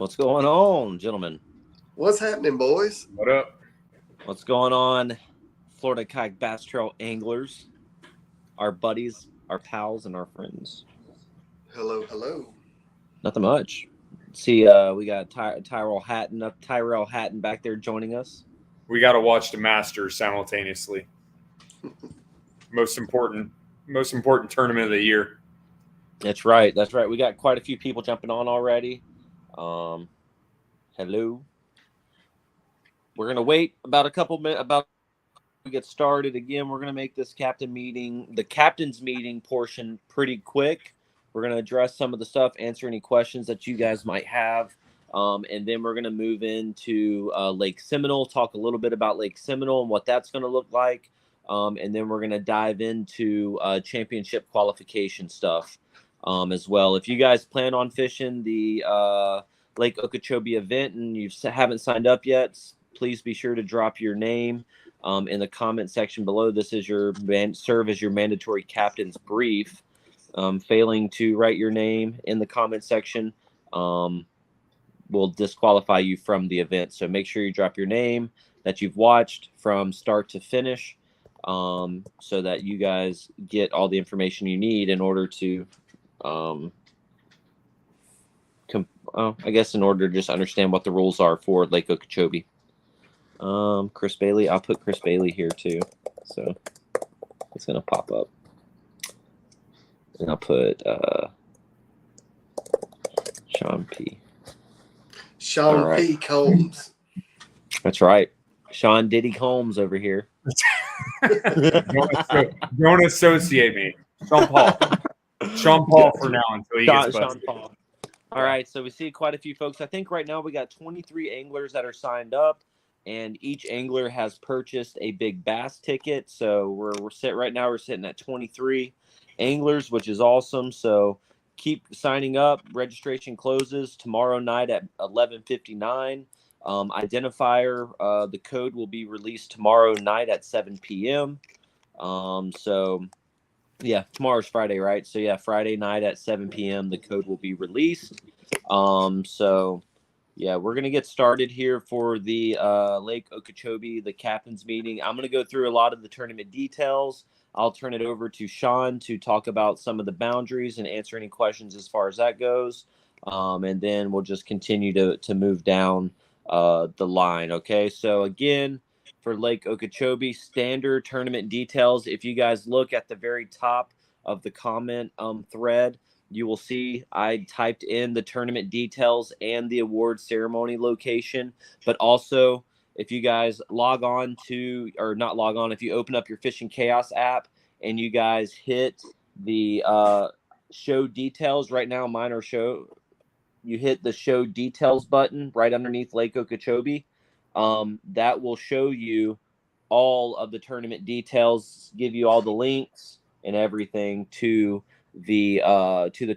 What's going on, gentlemen? What's happening, boys? What up? What's going on, Florida Kayak Bass Trail anglers, our buddies, our pals, and our friends? Hello, hello. Nothing much. See, we got Tyrell Hatton back there joining us. We got to watch the Masters simultaneously. Most important tournament of the year. That's right. We got quite a few people jumping on already. Hello. We're gonna wait about a couple minutes we get started. Again, we're gonna make this the captain's meeting portion pretty quick. We're gonna address some of the stuff, answer any questions that you guys might have, and then we're gonna move into Lake Seminole, talk a little bit about Lake Seminole and what that's gonna look like, and then we're gonna dive into championship qualification stuff as well. If you guys plan on fishing the Lake Okeechobee event and you haven't signed up yet, please be sure to drop your name in the comment section below. This is serve as your mandatory captain's brief. Failing to write your name in the comment section will disqualify you from the event. So make sure you drop your name that you've watched from start to finish, so that you guys get all the information you need in order to in order to just understand what the rules are for Lake Okeechobee. Chris Bailey, I'll put Chris Bailey here too, so it's gonna pop up, and I'll put Sean P. P. Combs. That's right, Sean Diddy Combs over here. Don't associate me, Sean Paul for now until he gets busted. Sean Paul. All right, so we see quite a few folks. I think right now we got 23 anglers that are signed up, and each angler has purchased a big bass ticket. So we're sitting at 23 anglers, which is awesome. So keep signing up. Registration closes tomorrow night at 11:59. Identifier, the code will be released tomorrow night at 7 p.m. Yeah, tomorrow's Friday, right? So yeah, Friday night at 7 p.m. the code will be released. Yeah, we're gonna get started here for the Lake Okeechobee, the captain's meeting. I'm gonna go through a lot of the tournament details. I'll turn it over to Sean to talk about some of the boundaries and answer any questions as far as that goes. And then we'll just continue to move down the line. Okay, so again, for Lake Okeechobee, standard tournament details. If you guys look at the very top of the comment thread, you will see I typed in the tournament details and the award ceremony location. But also, if you guys if you open up your Fishing Chaos app and you guys hit the show details, right now mine are you hit the show details button right underneath Lake Okeechobee. That will show you all of the tournament details, give you all the links and everything to the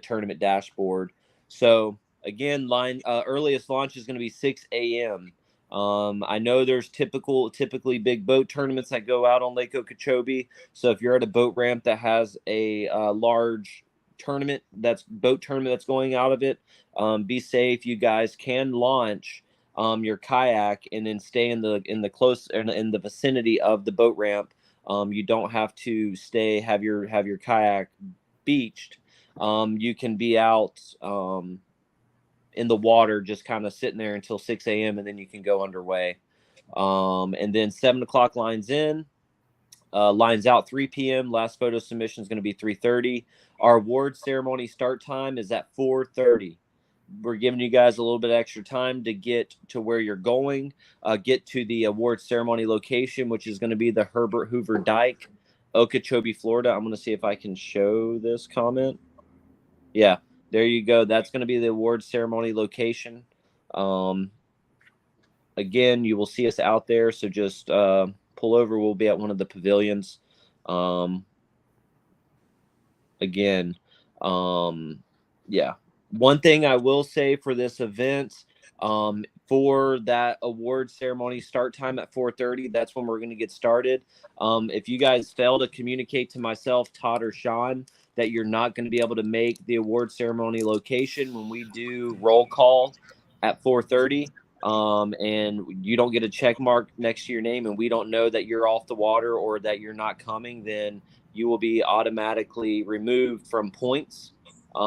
tournament dashboard. So again, earliest launch is going to be 6 a.m. I know there's typically big boat tournaments that go out on Lake Okeechobee. So if you're at a boat ramp that has a large boat tournament that's going out of it, be safe. You guys can launch your kayak and then stay in the vicinity of the boat ramp. You don't have to have your kayak beached. You can be out in the water, just kind of sitting there until 6 a.m. and then you can go underway. And then 7 o'clock lines in. Lines out 3 p.m. Last photo submission is going to be 3:30. Our award ceremony start time is at 4:30. We're giving you guys a little bit extra time to get to where you're going, get to the award ceremony location, which is going to be the Herbert Hoover Dike, Okeechobee, Florida. I'm going to see if I can show this comment. Yeah, there you go. That's going to be the award ceremony location. Again, you will see us out there, so just pull over. We'll be at one of the pavilions. Yeah. One thing I will say for this event, for that award ceremony start time at 4:30, that's when we're going to get started. If you guys fail to communicate to myself, Todd, or Sean that you're not going to be able to make the award ceremony location when we do roll call at 4:30. And you don't get a check mark next to your name, and we don't know that you're off the water or that you're not coming, then you will be automatically removed from points. You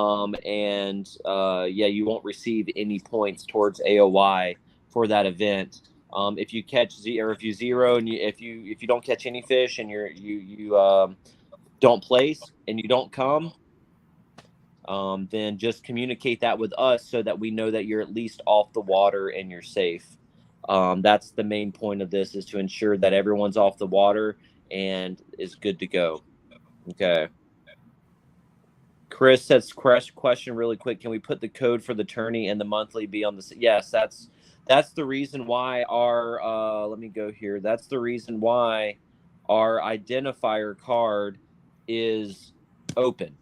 won't receive any points towards AOY for that event. If you catch zero, or if you zero, and if you don't catch any fish, and you don't place and you don't come, then just communicate that with us so that we know that you're at least off the water and you're safe. That's the main point of this, is to ensure that everyone's off the water and is good to go. Okay. Chris says, question really quick. Can we put the code for the tourney and the monthly be on the? Yes, that's the reason why our let me go here. That's the reason why our identifier card is open.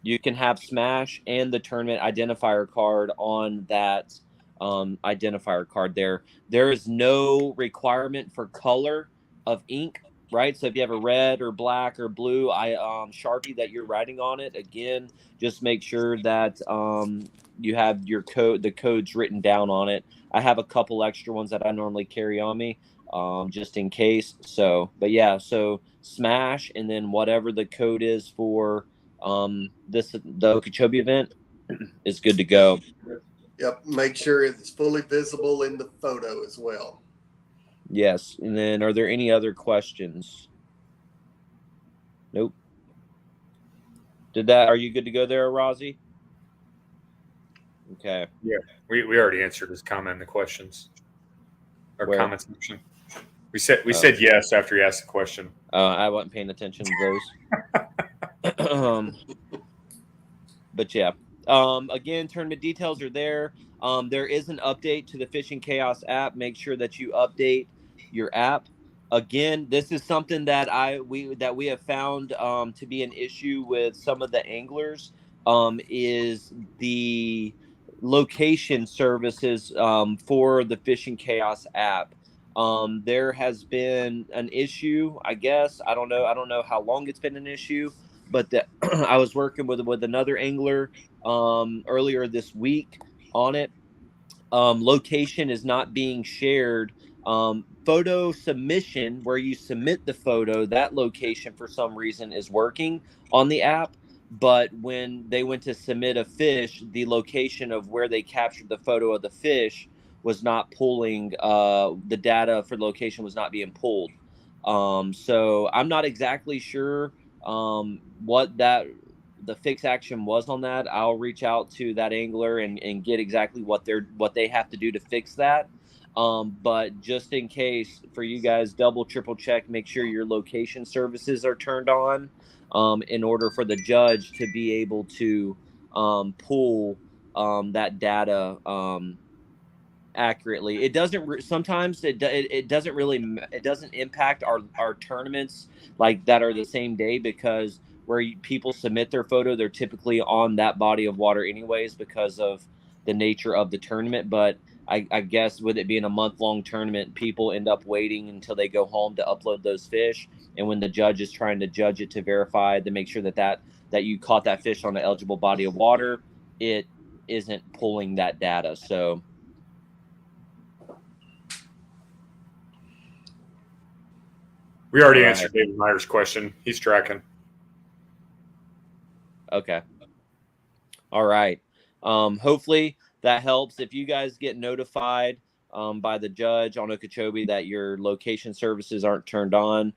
You can have Smash and the tournament identifier card on that identifier card there. There is no requirement for color of ink, right? So if you have a red or black or blue Sharpie that you're writing on it, again, just make sure that you have your code, the codes written down on it. I have a couple extra ones that I normally carry on me, just in case. So, but yeah, so Smash, and then whatever the code is for the Okeechobee event is good to go. Yep. Make sure it's fully visible in the photo as well. Yes. And then, are there any other questions? Nope. Are you good to go there, Rozzy? Okay. Yeah, we already answered his comment in the questions or comment section. We said yes after he asked the question. I wasn't paying attention to those. But yeah. Again, tournament details are there. There is an update to the Fishing Chaos app. Make sure that you update your app. Again, this is something that we have found to be an issue with some of the anglers, is the location services for the Fishing Chaos app. There has been an issue, I guess. I don't know how long it's been an issue, but I was working with another angler earlier this week on it. Location is not being shared. Photo submission, where you submit the photo, that location for some reason is working on the app. But when they went to submit a fish, the location of where they captured the photo of the fish was not pulling. The data for the location was not being pulled. So I'm not exactly sure what the fix action was on that. I'll reach out to that angler and get exactly what they have to do to fix that. But just in case, for you guys, double, triple check, make sure your location services are turned on, in order for the judge to be able to pull that data accurately. It doesn't sometimes it doesn't really, it doesn't impact our tournaments like that are the same day, because where people submit their photo, they're typically on that body of water anyways because of the nature of the tournament. But I guess with it being a month-long tournament, people end up waiting until they go home to upload those fish. And when the judge is trying to judge it to verify, to make sure that you caught that fish on an eligible body of water, it isn't pulling that data. So we already answered David Meyer's question. He's tracking. Okay. All right. Hopefully that helps. If you guys get notified by the judge on Okeechobee that your location services aren't turned on,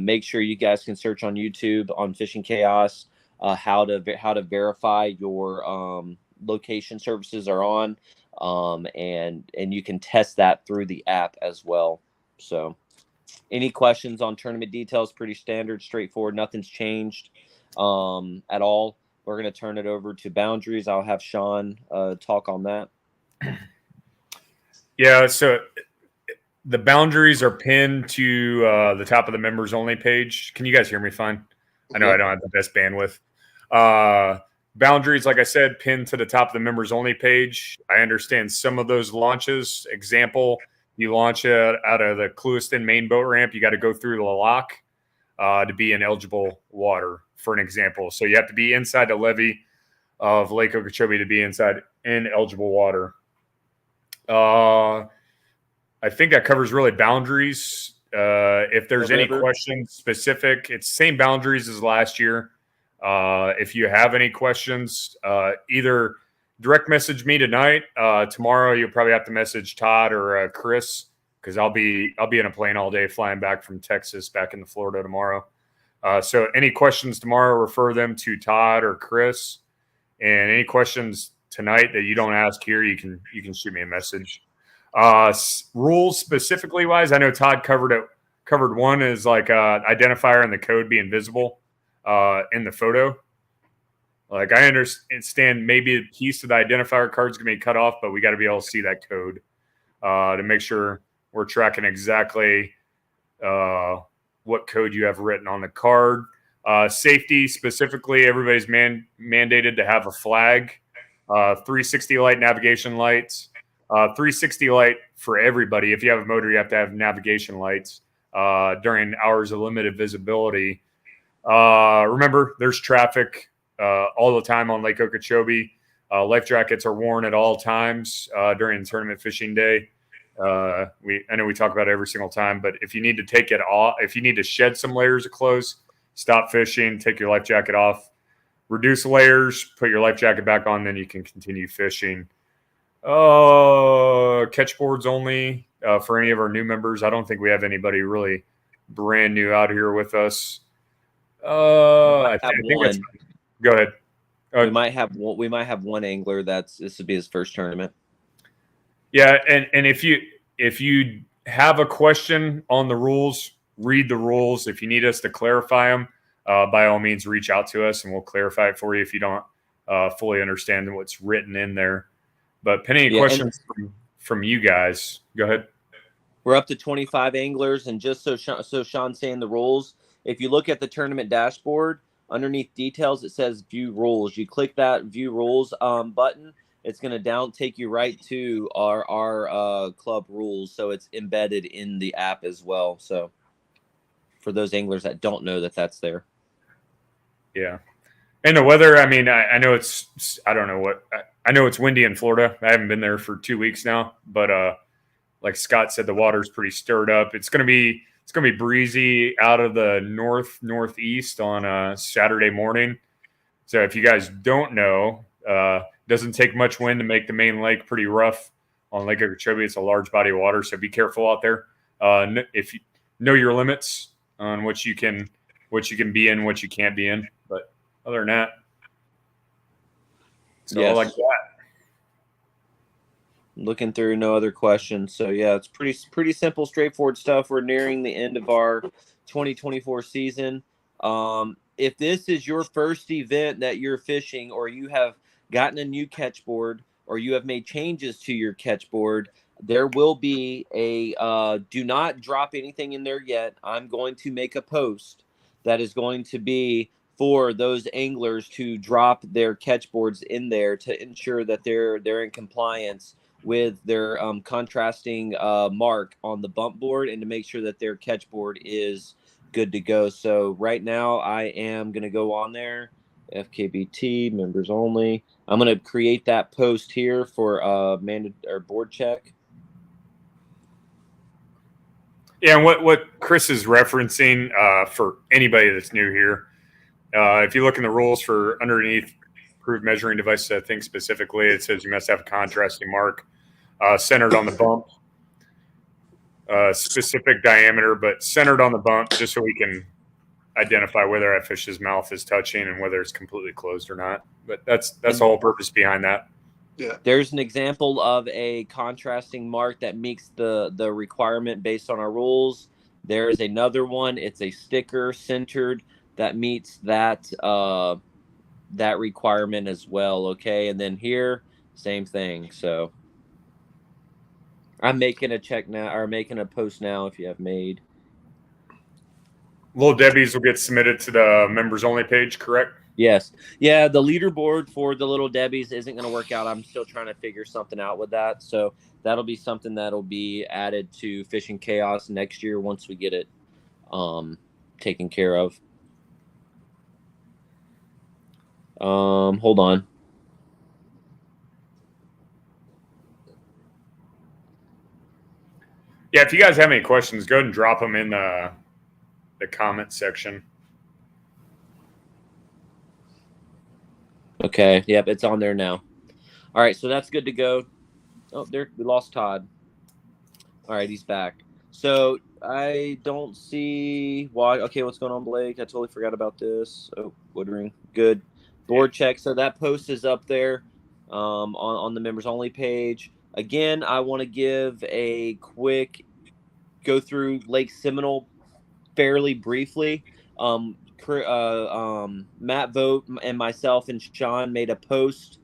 make sure you guys can search on YouTube on Fishing Chaos how to verify your location services are on, and you can test that through the app as well. So, any questions on tournament details? Pretty standard, straightforward. Nothing's changed at all. We're going to turn it over to boundaries. I'll have Sean talk on that. Yeah, so the boundaries are pinned to the top of the members only page. Can you guys hear me fine? I know I don't have the best bandwidth. Boundaries, like I said, pinned to the top of the members only page. I understand some of those launches. Example, you launch it out of the Clewiston main boat ramp. You got to go through the lock to be in eligible water, for an example. So you have to be inside the levee of Lake Okeechobee to be in eligible water. I think that covers really boundaries. If there's any questions specific, it's same boundaries as last year. If you have any questions, either direct message me tonight. Tomorrow you'll probably have to message Todd or Chris, because I'll be in a plane all day flying back from Texas back into Florida tomorrow. So any questions tomorrow, refer them to Todd or Chris. And any questions tonight that you don't ask here, you can shoot me a message. Rules specifically wise, I know Todd covered one is like identifier and the code being visible in the photo. Like, I understand maybe a piece of the identifier card's gonna be cut off, but we got to be able to see that code to make sure we're tracking exactly what code you have written on the card. Safety specifically, everybody's mandated to have a flag, 360 light navigation lights, 360 light for everybody. If you have a motor, you have to have navigation lights during hours of limited visibility. Remember, there's traffic all the time on Lake Okeechobee. Life jackets are worn at all times during tournament fishing day. I know we talk about it every single time, but if you need to take it off, if you need to shed some layers of clothes, stop fishing, take your life jacket off, reduce layers, put your life jacket back on, then you can continue fishing. Catch boards only for any of our new members. I don't think we have anybody really brand new out here with us. I think that's, go ahead. We might have one angler this would be his first tournament. Yeah, and if you have a question on the rules, read the rules. If you need us to clarify them, by all means, reach out to us and we'll clarify it for you if you don't fully understand what's written in there. But pending any questions from you guys, go ahead. We're up to 25 anglers, and just so Sean's saying the rules, if you look at the tournament dashboard, underneath details, it says view rules. You click that view rules button, it's going to take you right to our club rules. So it's embedded in the app as well. So for those anglers that don't know that's there. Yeah. And the weather, I mean, I know I don't know I know it's windy in Florida. I haven't been there for 2 weeks now, but like Scott said, the water's pretty stirred up. It's going to be breezy out of the northeast on Saturday morning. So if you guys don't know, doesn't take much wind to make the main lake pretty rough on Lake Okeechobee. It's a large body of water, so be careful out there. If you know your limits on what you can be in, what you can't be in. But other than that, it's all like that. Looking through, no other questions. So yeah, it's pretty simple, straightforward stuff. We're nearing the end of our 2024 season. If this is your first event that you're fishing, or you have gotten a new catch board, or you have made changes to your catch board, there will be a do not drop anything in there yet. I'm going to make a post that is going to be for those anglers to drop their catch boards in there to ensure that they're in compliance with their contrasting mark on the bump board, and to make sure that their catch board is good to go. So right now I am going to go on there, FKBT members only. I'm going to create that post here for board check. Yeah, and what Chris is referencing for anybody that's new here, if you look in the rules for underneath approved measuring devices, I think specifically it says you must have a contrasting mark centered on the bump, specific diameter, but centered on the bump, just so we can identify whether that fish's mouth is touching and whether it's completely closed or not. But that's the whole purpose behind that. Yeah. There's an example of a contrasting mark that meets the requirement based on our rules. There is another one. It's a sticker centered that meets that requirement as well. Okay, and then here, same thing. So I'm making a check now, or making a post now if you have made. Little Debbie's will get submitted to the members only page, correct? Yes. Yeah, the leaderboard for the Little Debbie's isn't going to work out. I'm still trying to figure something out with that. So that'll be something that'll be added to Fishing Chaos next year once we get it taken care of. Hold on. Yeah, if you guys have any questions, go ahead and drop them in the comment section. Okay. Yep, it's on there now. All right, so that's good to go. Oh, there we lost Todd. All right, he's back. So I don't see why. Okay, what's going on, Blake? I totally forgot about this. Oh, Woodring, good board check. So that post is up there on the members only page. Again, I want to give a quick go through Lake Seminole fairly briefly. Matt Vogt and myself and Sean made a post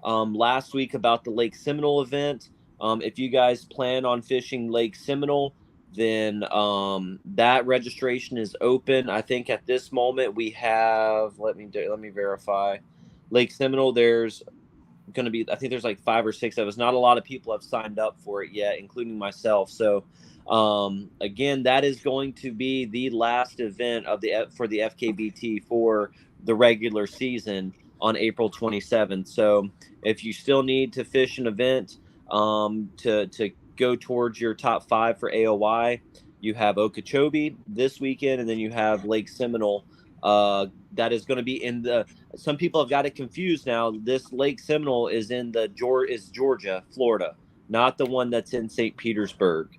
last week about the Lake Seminole event. If you guys plan on fishing Lake Seminole, then that registration is open. I think at this moment we have. Let me verify. Lake Seminole. There's going to be. I think there's like 5 or 6 of us. Not a lot of people have signed up for it yet, including myself. So again, that is going to be the last event of the for the FKBT for the regular season on April 27th. So if you still need to fish an event to go towards your top 5 for AOY, you have Okeechobee this weekend, and then you have Lake Seminole. That is going to be in the. Some people have got it confused now. This Lake Seminole is in the Georgia, Florida, not the one that's in St. Petersburg,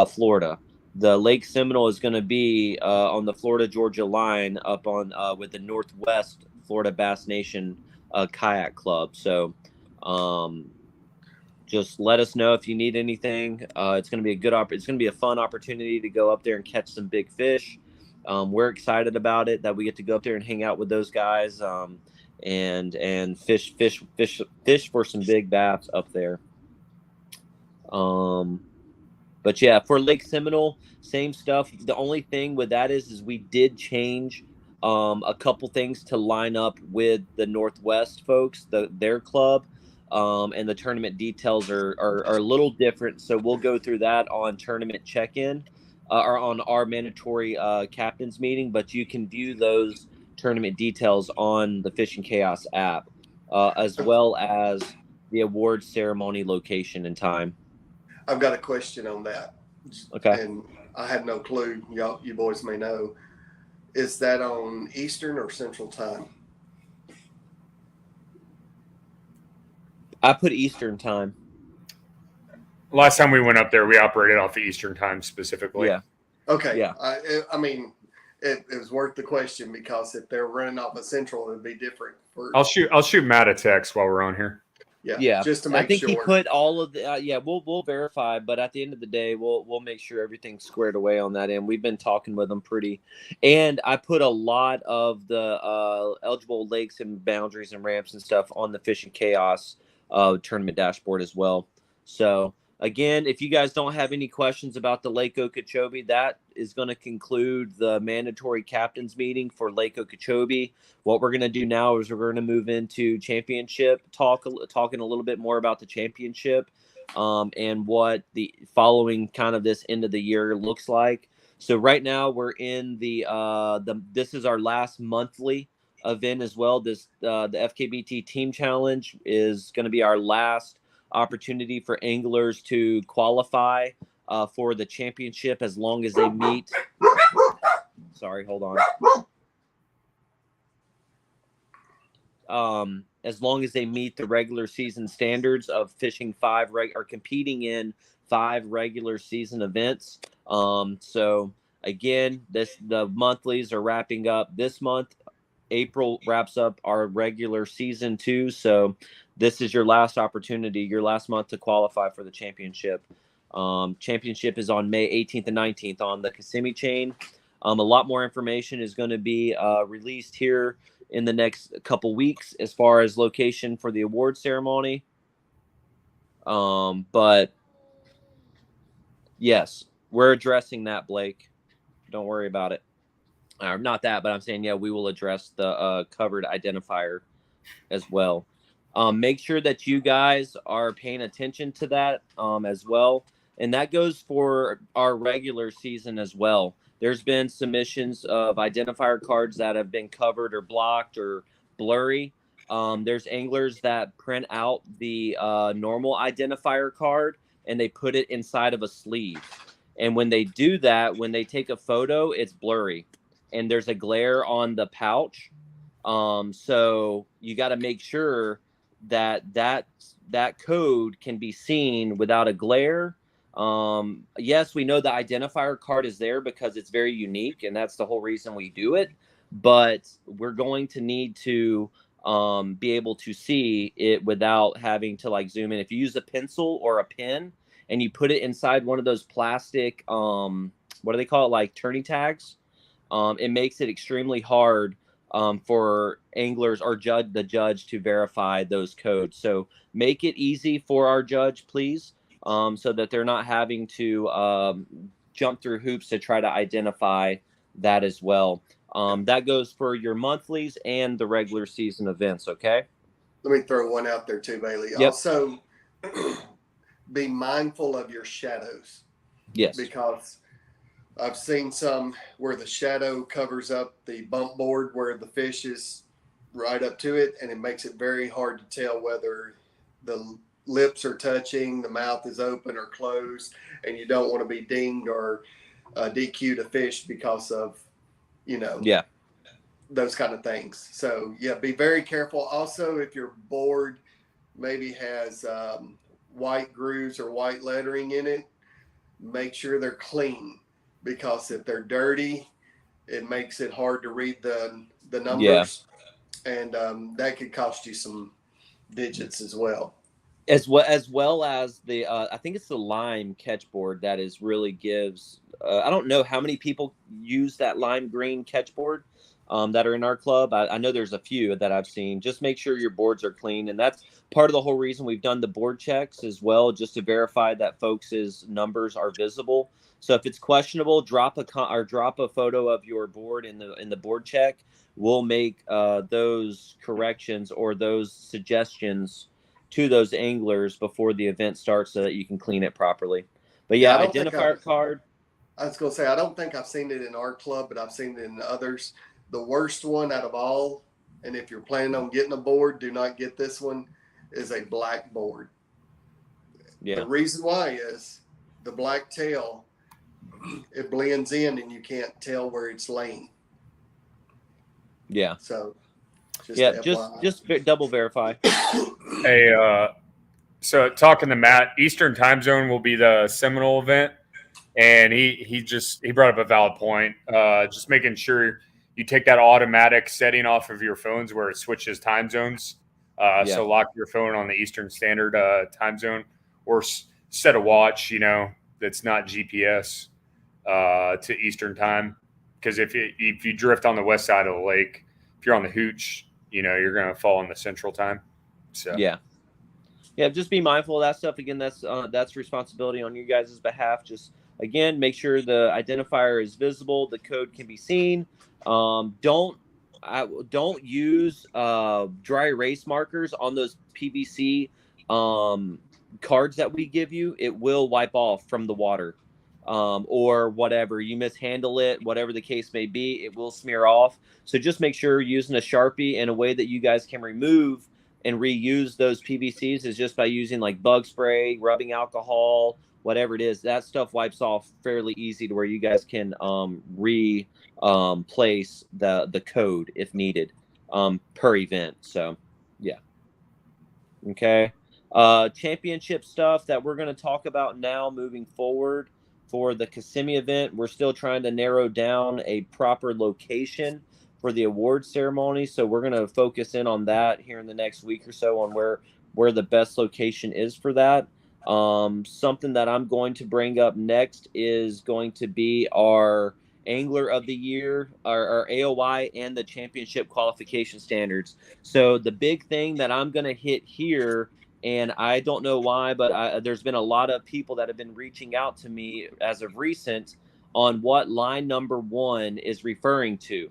Florida. The Lake Seminole is going to be on the Florida-Georgia line up on with the Northwest Florida Bass Nation Kayak Club. So just let us know if you need anything. It's going to be a good it's going to be a fun opportunity to go up there and catch some big fish. We're excited about it that we get to go up there and hang out with those guys and fish for some big bass up there. But yeah, for Lake Seminole, same stuff. The only thing with that is we did change a couple things to line up with the Northwest folks, their club, and the tournament details are a little different. So we'll go through that on tournament check-in or on our mandatory captains meeting. But you can view those tournament details on the Fishing Chaos app, as well as the award ceremony location and time. I've got a question on that. Okay. And I have no clue. You boys may know. Is that on Eastern or Central Time? I put Eastern Time. Last time we went up there, we operated off the Eastern Time specifically. Yeah. Okay. Yeah. I mean, it was worth the question because if they're running off of Central, it would be different. I'll shoot Matt a text while we're on here. Yeah, just to make sure. I think he put all of the. We'll verify, but at the end of the day, we'll make sure everything's squared away on that end. We've been talking with them and I put a lot of the eligible lakes and boundaries and ramps and stuff on the Fishing Chaos tournament dashboard as well. So again, if you guys don't have any questions about the Lake Okeechobee, that is going to conclude the mandatory captains meeting for Lake Okeechobee. What we're going to do now is we're going to move into championship talking a little bit more about the championship and what the following kind of this end of the year looks like. So right now we're in this is our last monthly event as well. The FKBT Team Challenge is going to be our last opportunity for anglers to qualify for the championship as long as they meet. Sorry, hold on. As long as they meet the regular season standards of fishing or competing in 5 regular season events. So again, the monthlies are wrapping up this month. April wraps up our regular season 2. So this is your last opportunity, your last month to qualify for the championship. Championship is on May 18th and 19th on the Kissimmee chain. A lot more information is going to be released here in the next couple weeks as far as location for the award ceremony. But yes, we're addressing that, Blake. Don't worry about it. Not that, but I'm saying, yeah, we will address the covered identifier as well. Make sure that you guys are paying attention to that as well. And that goes for our regular season as well. There's been submissions of identifier cards that have been covered or blocked or blurry. There's anglers that print out the normal identifier card and they put it inside of a sleeve. And when they do that, when they take a photo, it's blurry and there's a glare on the pouch. So you got to make sure that code can be seen without a glare. Yes, we know the identifier card is there because it's very unique, and that's the whole reason we do it. But we're going to need to be able to see it without having to like zoom in. If you use a pencil or a pen and you put it inside one of those plastic, what do they call it, like turning tags, it makes it extremely hard for anglers or the judge to verify those codes. So make it easy for our judge, please, so that they're not having to jump through hoops to try to identify that as well. That goes for your monthlies and the regular season events. Okay. Let me throw one out there too, Bailey. Yep. Also, be mindful of your shadows. Yes. Because I've seen some where the shadow covers up the bump board where the fish is right up to it, and it makes it very hard to tell whether the lips are touching, the mouth is open or closed, and you don't want to be dinged or DQ'd a fish because of, Yeah. those kind of things. So yeah, be very careful. Also, if your board maybe has white grooves or white lettering in it, make sure they're clean, because if they're dirty, it makes it hard to read the numbers, and that could cost you some digits as well. As well as the I think it's the lime catchboard that is really gives. I don't know how many people use that lime green catchboard that are in our club. I know there's a few that I've seen. Just make sure your boards are clean, and that's part of the whole reason we've done the board checks as well, just to verify that folks' numbers are visible. So if it's questionable, drop a photo of your board in the board check. We'll make those corrections or those suggestions to those anglers before the event starts so that you can clean it properly. But yeah, identifier card. I was going to say, I don't think I've seen it in our club, but I've seen it in others. The worst one out of all, and if you're planning on getting a board, do not get this one, is a black board. Yeah. The reason why is the black tail, it blends in and you can't tell where it's laying. Yeah. So just double verify. Hey, so talking to Matt, Eastern Time Zone will be the Seminole event, and he brought up a valid point. Just making sure you take that automatic setting off of your phones where it switches time zones. So lock your phone on the Eastern Standard Time Zone, or set a watch, that's not GPS to Eastern Time. Because if you drift on the west side of the lake, if you're on the Hooch, you're going to fall on the Central Time. So yeah, just be mindful of that stuff. Again, that's responsibility on you guys' behalf. Just again, make sure the identifier is visible, the code can be seen. Don't use dry erase markers on those PVC cards that we give you. It will wipe off from the water, or whatever you mishandle it, whatever the case may be, it will smear off. So just make sure you're using a Sharpie, and a way that you guys can remove and reuse those PVCs is just by using like bug spray, rubbing alcohol, whatever it is. That stuff wipes off fairly easy to where you guys can place the code if needed per event. So yeah. Okay. Championship stuff that we're going to talk about now moving forward for the Kissimmee event. We're still trying to narrow down a proper location for the award ceremony. So we're going to focus in on that here in the next week or so, on where the best location is for that. Something that I'm going to bring up next is going to be our Angler of the Year, our AOY, and the championship qualification standards. So the big thing that I'm going to hit here, and I don't know why, but there's been a lot of people that have been reaching out to me as of recent on what line number 1 is referring to.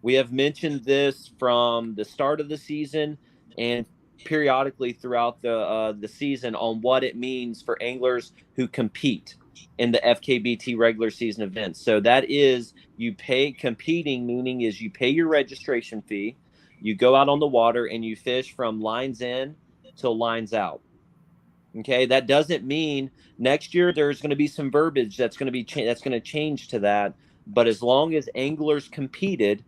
We have mentioned this from the start of the season and periodically throughout the season on what it means for anglers who compete in the FKBT regular season events. So that is, you pay competing, meaning is you pay your registration fee, you go out on the water and you fish from lines in till lines out. Okay, that doesn't mean next year there's going to be some verbiage that's going to be that's going to change to that. But as long as anglers competed,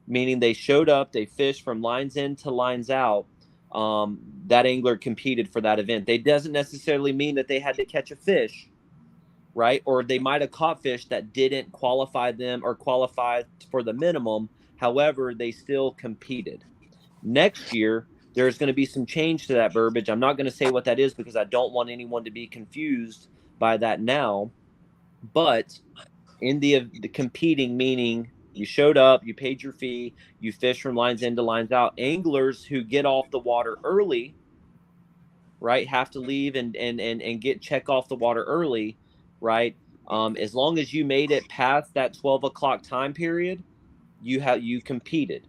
meaning they showed up, they fished from lines in to lines out, that angler competed for that event. They doesn't necessarily mean that they had to catch a fish, right? Or they might have caught fish that didn't qualify them or qualify for the minimum. However, they still competed. Next year, there's going to be some change to that verbiage. I'm not going to say what that is because I don't want anyone to be confused by that now. But in the competing, meaning you showed up, you paid your fee, you fish from lines in to lines out. Anglers who get off the water early, right, have to leave and get check off the water early, right? As long as you made it past that 12 o'clock time period, you competed,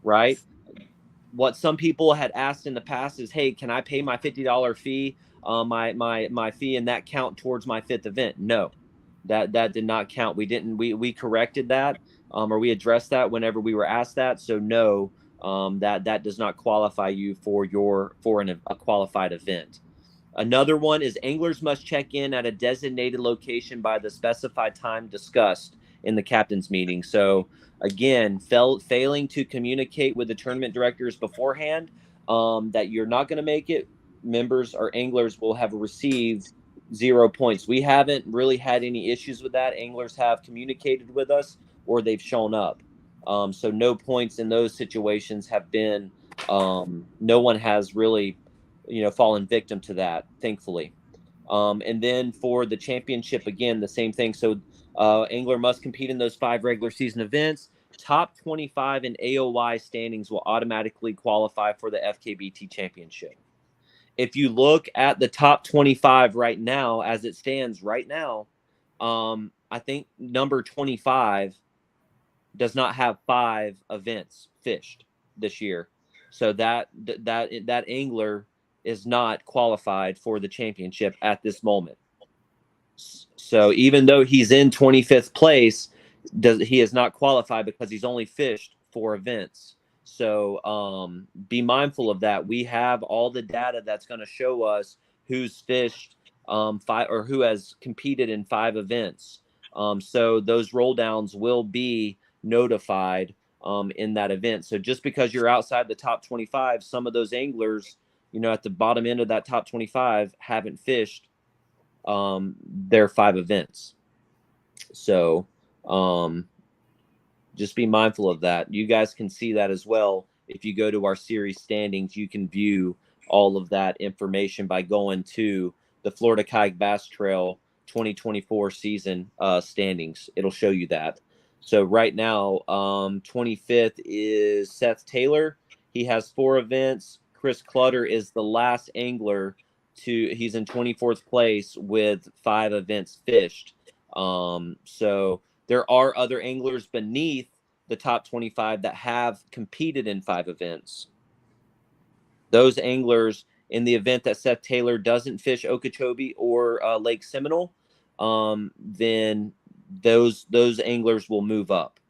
right? What some people had asked in the past is, hey, can I pay my $50 fee, my fee, and that count towards my fifth event? No, that did not count. We corrected that, or we addressed that whenever we were asked that. So no, that does not qualify you for a qualified event. Another one is anglers must check in at a designated location by the specified time discussed in the captain's meeting. So again, failing to communicate with the tournament directors beforehand, that you're not going to make it, members or anglers will have received 0 points. We haven't really had any issues with that. Anglers have communicated with us or they've shown up. So no points in those situations have been, no one has really, fallen victim to that, thankfully. And then for the championship, again, the same thing. So angler must compete in those 5 regular season events. Top 25 in AOY standings will automatically qualify for the FKBT championship. If you look at the top 25 right now, as it stands right now, I think number 25 does not have 5 events fished this year. So that angler is not qualified for the championship at this moment. So even though he's in 25th place, he is not qualified because he's only fished 4 events. So be mindful of that. We have all the data that's going to show us who's fished 5 or who has competed in 5 events. So those roll downs will be notified in that event. So just because you're outside the top 25, some of those anglers, at the bottom end of that top 25 haven't fished their 5 events. So just be mindful of that. You guys can see that as well. If you go to our series standings, you can view all of that information by going to the Florida Kayak Bass Trail 2024 season standings. It'll show you that. So right now, 25th is Seth Taylor. He has 4 events. Chris Clutter is the last angler he's in 24th place with 5 events fished. So there are other anglers beneath the top 25 that have competed in 5 events. Those anglers, in the event that Seth Taylor doesn't fish Okeechobee or Lake Seminole, then those anglers will move up.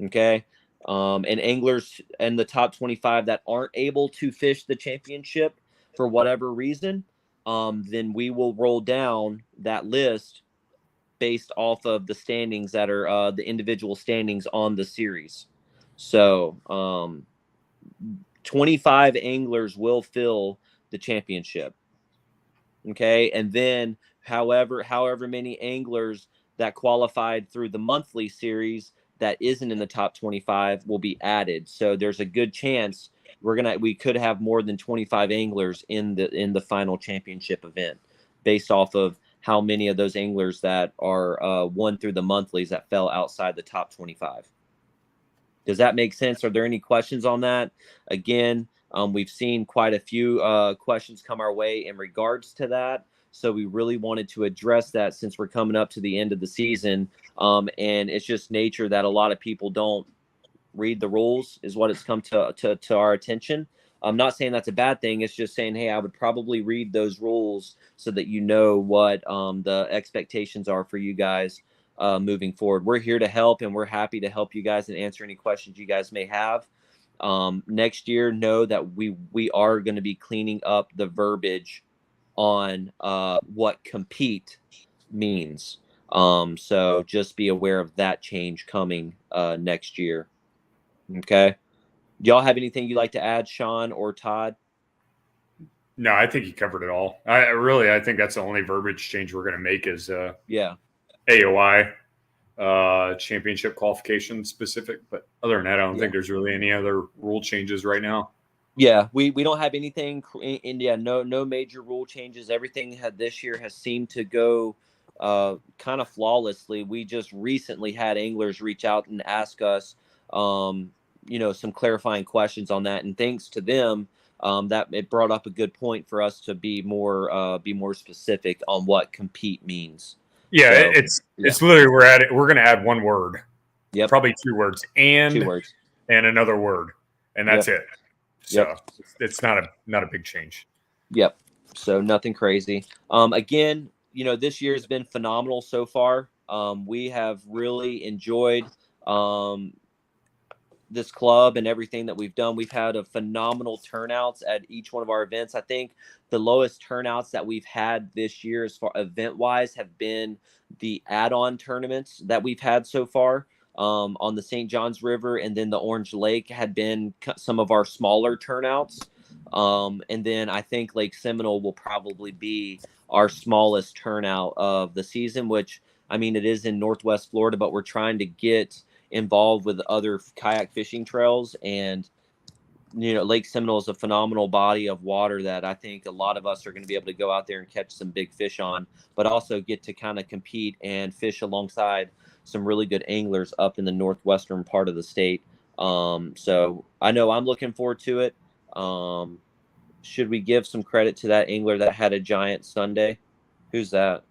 Okay. And anglers in the top 25 that aren't able to fish the championship for whatever reason, then we will roll down that list based off of the standings that are the individual standings on the series. So 25 anglers will fill the championship. Okay. And then however many anglers that qualified through the monthly series that isn't in the top 25 will be added. So there's a good chance we could have more than 25 anglers in the final championship event based off of how many of those anglers that are won through the monthlies that fell outside the top 25. Does that make sense? Are there any questions on that? Again, we've seen quite a few questions come our way in regards to that. So we really wanted to address that since we're coming up to the end of the season. And it's just nature that a lot of people don't read the rules is what it's come to our attention. I'm not saying that's a bad thing. It's just saying, hey, I would probably read those rules so that you know what the expectations are for you guys moving forward. We're here to help, and we're happy to help you guys and answer any questions you guys may have. Next year, know that we are going to be cleaning up the verbiage on what compete means. So just be aware of that change coming next year. Okay. Do y'all have anything you'd like to add, Sean or Todd? No, I think you covered it all. I think that's the only verbiage change we're going to make is AOI championship qualification specific. But other than that, I don't think there's really any other rule changes right now. Yeah, we don't have anything in no major rule changes. Everything this year has seemed to go kind of flawlessly. We just recently had anglers reach out and ask us some clarifying questions on that, and thanks to them, that it brought up a good point for us to be more specific on what compete means. Yeah, so, it's literally we're going to add one word. Yep. Probably 2 words and 2 words and another word, and that's it. So it's not a big change. Yep. So nothing crazy. Again, this year has been phenomenal so far. We have really enjoyed this club and everything that we've done. We've had a phenomenal turnouts at each one of our events. I think the lowest turnouts that we've had this year as far event wise have been the add-on tournaments that we've had so far on the St. Johns River, and then the Orange Lake had been some of our smaller turnouts. And then I think Lake Seminole will probably be our smallest turnout of the season, which, I mean, it is in Northwest Florida, but we're trying to get involved with other kayak fishing trails. And, Lake Seminole is a phenomenal body of water that I think a lot of us are going to be able to go out there and catch some big fish on, but also get to kind of compete and fish alongside some really good anglers up in the northwestern part of the state. So I know I'm looking forward to it. Should we give some credit to that angler that had a giant Sunday? Who's that?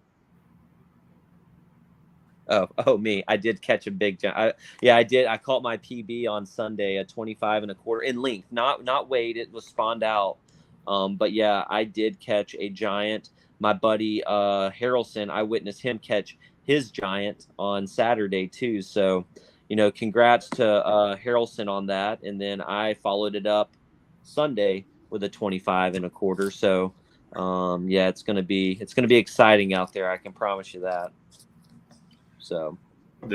Oh, me. I did catch a big giant. I did. I caught my PB on Sunday at 25 1/4 in length, not weight. It was spawned out. But yeah, I did catch a giant. My buddy Harrelson, I witnessed him catch his giant on Saturday too. So, congrats to Harrelson on that. And then I followed it up Sunday with a 25 1/4. So, it's gonna be exciting out there. I can promise you that. So,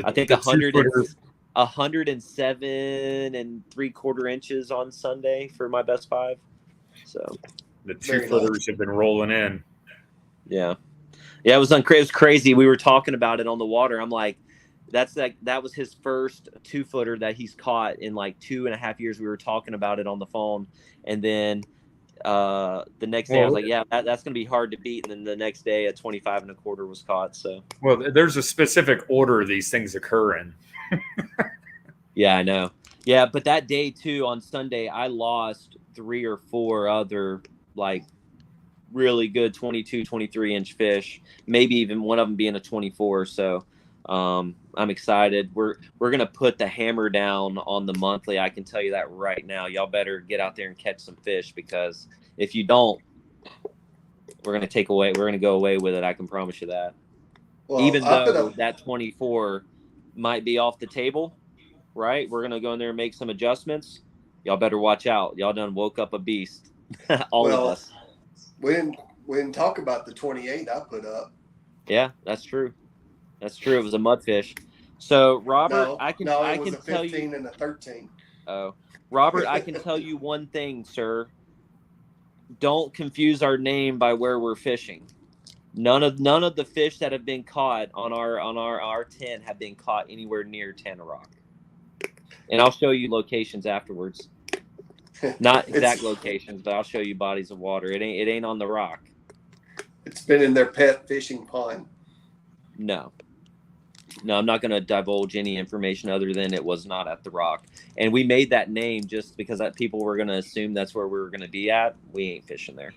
I think 107 3/4 inches on Sunday for my best 5. So the 2-footers have been rolling in. Yeah, it was crazy. We were talking about it on the water. I'm like, that was his first 2-footer that he's caught in like 2.5 years. We were talking about it on the phone, and then the next day I was like, yeah, that's gonna be hard to beat. And then the next day a 25 1/4 was caught. So there's a specific order these things occur in. Yeah, I know. Yeah, but that day too, on Sunday, I lost 3 or 4 other like really good 22, 23-inch fish, maybe even one of them being a 24. So I'm excited. We're gonna put the hammer down on the monthly. I can tell you that right now. Y'all better get out there and catch some fish, because if you don't, we're gonna go away with it. I can promise you that. Well, even though that 24 might be off the table, right? We're gonna go in there and make some adjustments. Y'all better watch out. Y'all done woke up a beast. All of us. We didn't talk about the 28 I put up. Yeah, that's true. That's true. It was a mudfish. So, Robert, it was a 15 and a 13. Oh, Robert, I can tell you one thing, sir. Don't confuse our name by where we're fishing. None of the fish that have been caught on our 10 have been caught anywhere near Tanner Rock. And I'll show you locations afterwards. Not exact locations, but I'll show you bodies of water. It ain't on the rock. It's been in their pet fishing pond. No, I'm not going to divulge any information other than it was not at the rock. And we made that name just because people were going to assume that's where we were going to be at. We ain't fishing there.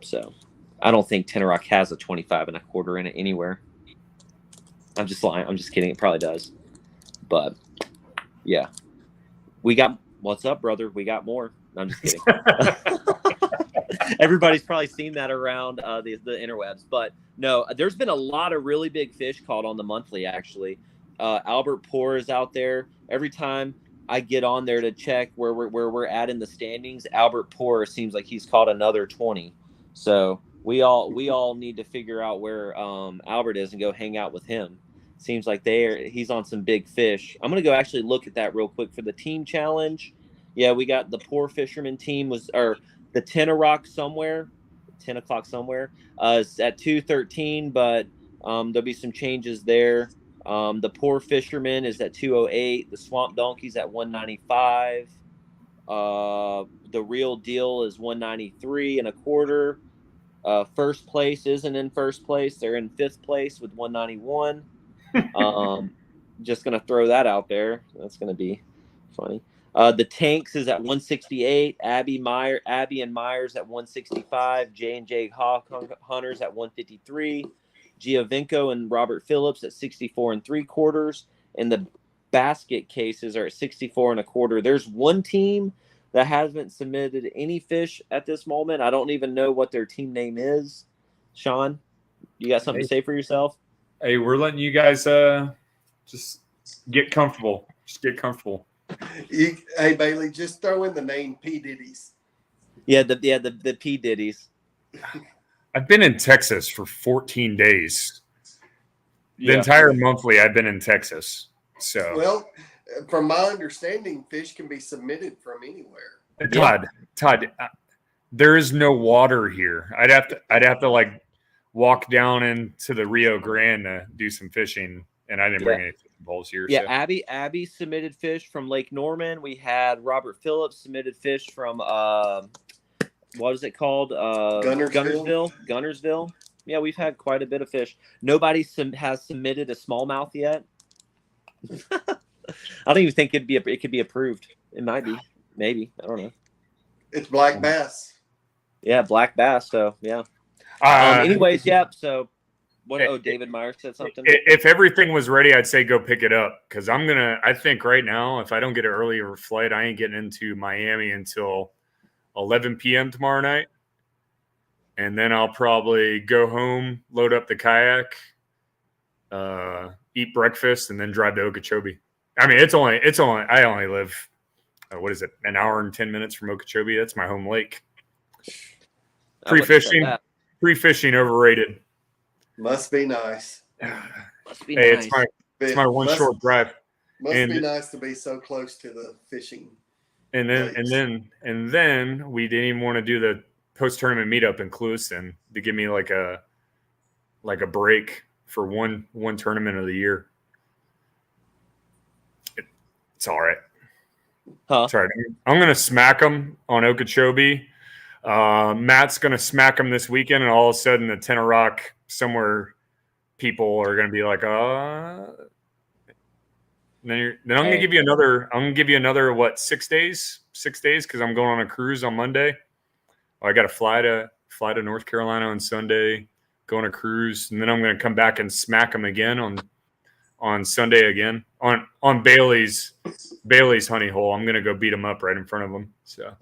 So I don't think Tanner Rock has a 25 1/4 in it anywhere. I'm just lying. I'm just kidding. It probably does. But yeah, what's up, brother? We got more. I'm just kidding. Everybody's probably seen that around the interwebs, but no, there's been a lot of really big fish caught on the monthly. Actually, Albert Poor is out there. Every time I get on there to check where we're at in the standings, Albert Poor seems like he's caught another 20. So we all need to figure out where Albert is and go hang out with him. Seems like he's on some big fish. I'm gonna go actually look at that real quick for the team challenge. Yeah, we got the Poor Fisherman team or the 10 Rock somewhere, 10 o'clock somewhere. It's at 2:13, but there'll be some changes there. The Poor Fisherman is at 2:08. The Swamp Donkeys at 195. The Real Deal is 193 and a quarter. First place isn't in first place. They're in fifth place with 191. Just going to throw that out there. That's going to be funny. The Tanks is at 168. Abby and Myers at 165. J&J Hawk Hunters at 153. Giovinco and Robert Phillips at 64 and 3/4. And the basket cases are at 64 and a quarter. There's one team that hasn't submitted any fish at this moment. I don't even know what their team name is. Sean, you got something to say for yourself? Hey, we're letting you guys just get comfortable. Just get comfortable. Hey, Bailey, just throw in the name P. Diddy's. Yeah, the P. Diddy's. I've been in Texas for 14 days. The entire monthly I've been in Texas. So well, from my understanding, fish can be submitted from anywhere. Todd, there is no water here. I'd have to like walk down into the Rio Grande to do some fishing, and I didn't bring any fishing poles here. Yeah, so. Abby submitted fish from Lake Norman. We had Robert Phillips submitted fish from what is it called? Gunnersville. Yeah, we've had quite a bit of fish. Nobody has submitted a smallmouth yet. I don't even think it could be approved. It might be, maybe. I don't know. It's black bass. Yeah, black bass. So yeah. Anyways, yeah. So what? David Myers said something. If everything was ready, I'd say go pick it up because I think right now, if I don't get an earlier flight, I ain't getting into Miami until 11 p.m. tomorrow night, and then I'll probably go home, load up the kayak, eat breakfast, and then drive to Okeechobee. I mean, I only live, what is it, an hour and 10 minutes from Okeechobee. That's my home lake. Pre-fishing overrated. Must be nice. Must be nice. It's my short drive. Must be nice to be so close to the fishing. And then we didn't even want to do the post-tournament meetup in Clewiston to give me like a break for one tournament of the year. It's all right. Huh? Sorry, I'm gonna smack them on Okeechobee. Matt's gonna smack them this weekend, and all of a sudden, the Tenor Rock somewhere people are gonna be like, Then I'm gonna give you another. I'm gonna give you another 6 days? 6 days because I'm going on a cruise on Monday. I got to fly to North Carolina on Sunday, go on a cruise, and then I'm gonna come back and smack them again on Sunday again on Bailey's honey hole. I'm gonna go beat them up right in front of them. So,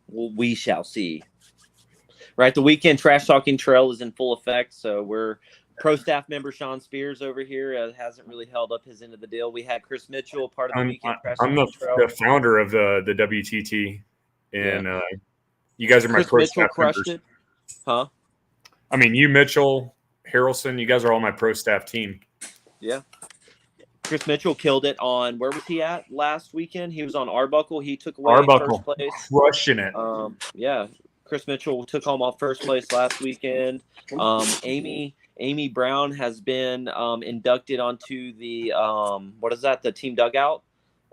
well, we shall see. Right, the weekend trash talking trail is in full effect, so we're. Pro staff member Sean Spears over here hasn't really held up his end of the deal. We had Chris Mitchell, part of the weekend trash I'm talking trail. The founder of the WTT, and you guys are my pro staff members. It, huh? I mean, you, Mitchell, Harrelson, you guys are all my pro staff team. Yeah. Chris Mitchell killed it on, where was he at last weekend? He was on Arbuckle. He took away first place. Crushing it. Yeah. Chris Mitchell took home off first place last weekend. Amy Brown has been inducted onto the the team dugout.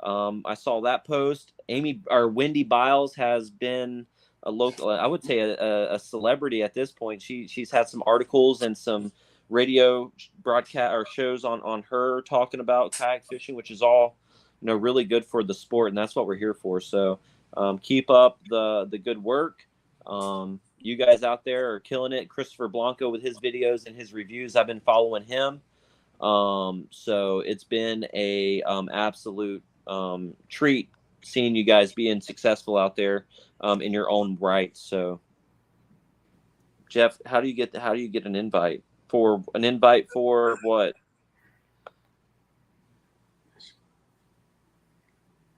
I saw that post. Wendy Biles has been a local, I would say a celebrity at this point. She's had some articles and some radio broadcast or shows on her talking about kayak fishing, which is all really good for the sport, and that's what we're here for. So keep up the good work. You guys out there are killing it. Christopher Blanco with his videos and his reviews. I've been following him. So it's been a absolute treat seeing you guys being successful out there in your own right. So Jeff, how do you get an invite for what?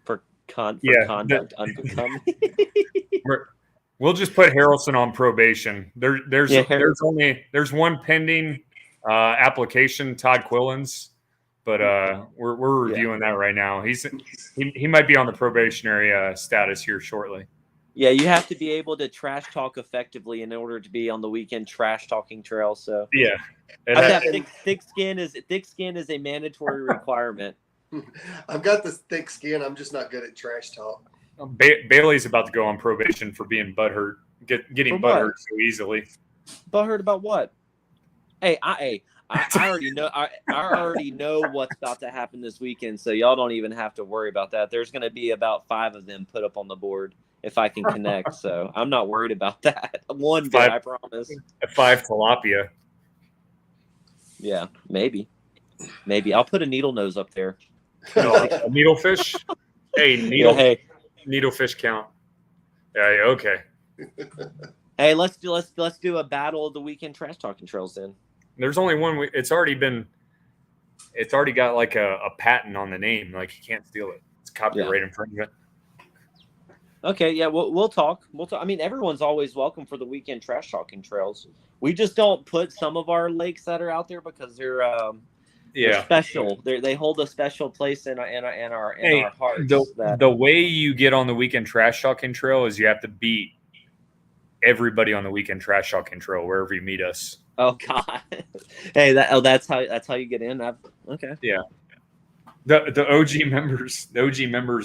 For conduct unbecoming. We'll just put Harrelson on probation. There's one pending application, Todd Quillens, but we're reviewing that right now. He might be on the probationary status here shortly. Yeah, you have to be able to trash talk effectively in order to be on the weekend trash talking trail. So yeah, thick skin is a mandatory requirement. I've got this thick skin. I'm just not good at trash talk. Bailey's about to go on probation for being butthurt, getting butthurt so easily. Butthurt about what? Hey, I already know. I already know what's about to happen this weekend, so y'all don't even have to worry about that. There's going to be about 5 of them put up on the board if I can connect. So I'm not worried about that. One day, I promise. 5 tilapia. Yeah, maybe. I'll put a needle nose up there. A needlefish. Hey, needlefish count. Yeah. Okay. Hey, let's do a battle of the weekend trash talking trails then. There's only one. It's already got like a patent on the name. Like you can't steal it. It's copyright infringement. Okay, yeah, we'll talk. I mean, everyone's always welcome for the weekend trash talking trails. We just don't put some of our lakes that are out there because they're special. They hold a special place in our hearts. The way you get on the weekend trash talking trail is you have to beat everybody on the weekend trash talking trail wherever you meet us. Oh God! Hey, that's how you get in. Okay. Yeah. The OG members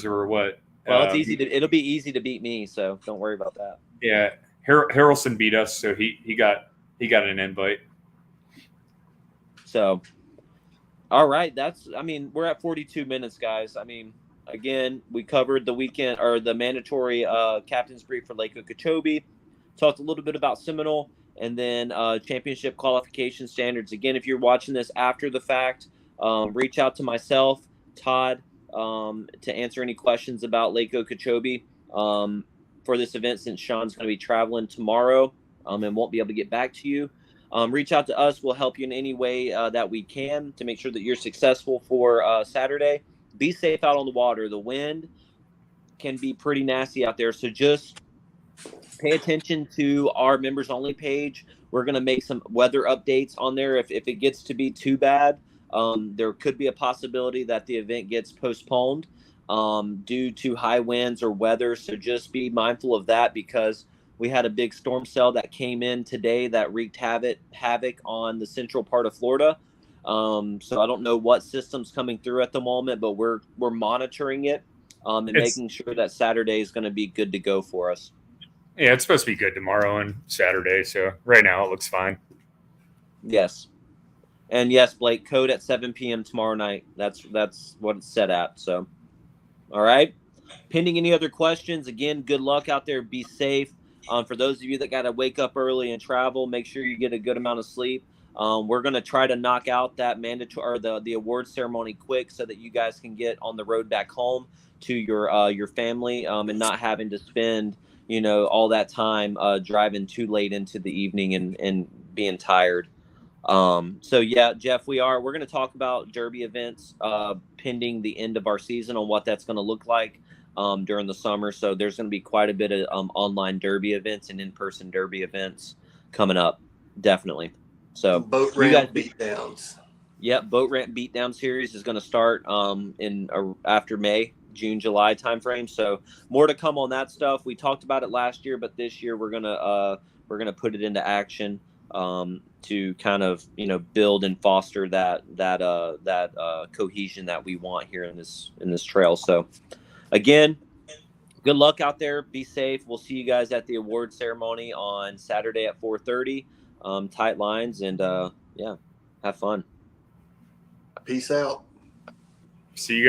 are what? Well, it'll be easy to beat me, so don't worry about that. Yeah, Harrelson beat us, so he got an invite. So, all right, we're at 42 minutes, guys. I mean, again, we covered the weekend or the mandatory captain's brief for Lake Okeechobee. Talked a little bit about Seminole, and then championship qualification standards. Again, if you're watching this after the fact, reach out to myself, Todd, to answer any questions about Lake Okeechobee for this event, since Sean's going to be traveling tomorrow and won't be able to get back to you. Reach out to us. We'll help you in any way that we can to make sure that you're successful for Saturday. Be safe out on the water. The wind can be pretty nasty out there, so just pay attention to our members only page. We're going to make some weather updates on there. If it gets to be too bad, there could be a possibility that the event gets postponed due to high winds or weather. So just be mindful of that, because we had a big storm cell that came in today that wreaked havoc on the central part of Florida. So I don't know what system's coming through at the moment, but we're monitoring it and making sure that Saturday is going to be good to go for us. Yeah, it's supposed to be good tomorrow and Saturday. So right now it looks fine. Yes. And yes, Blake, code at 7 p.m. tomorrow night. That's what it's set at. So, all right. Pending any other questions, again, good luck out there. Be safe. For those of you that got to wake up early and travel, make sure you get a good amount of sleep. We're going to try to knock out that mandatory or the award ceremony quick so that you guys can get on the road back home to your family and not having to spend all that time driving too late into the evening and being tired. So yeah, Jeff, we're going to talk about Derby events pending the end of our season on what that's going to look like during the summer. So there's going to be quite a bit of online Derby events and in-person Derby events coming up, definitely. So boat ramp beatdowns. Yep, boat ramp beatdown series is going to start after May, June, July timeframe. So more to come on that stuff. We talked about it last year, but this year we're gonna put it into action to kind of build and foster that cohesion that we want here in this trail. So again, good luck out there. Be safe. We'll see you guys at the award ceremony on Saturday at 4:30. Tight lines and have fun. Peace out. See you guys.